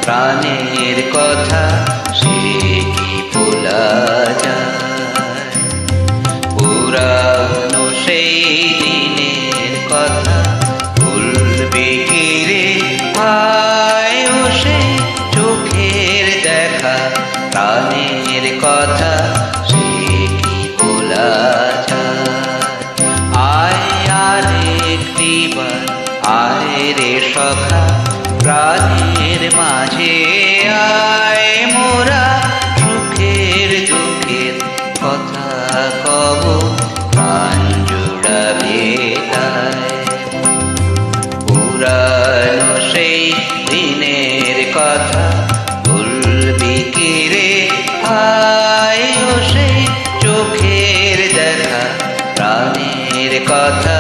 প্রাণের কথা সে কি ভোলা যায়? পুরানো সেই দিনের কথা ভুলবে কি রে হায় ও সেই চোখের দেখা প্রাণের কথা সে কি ভোলা যায়? আয় আরেকটিবার আয় রে সখা প্রাণের মাঝে আয় মোরা সুখের দুঃখের কথা কব প্রাণ জোড়াবে তাই। পুরানো সেই দিনের কথা ভুলবি কি রে হায় ও সেই চোখের দেখা প্রাণের কথা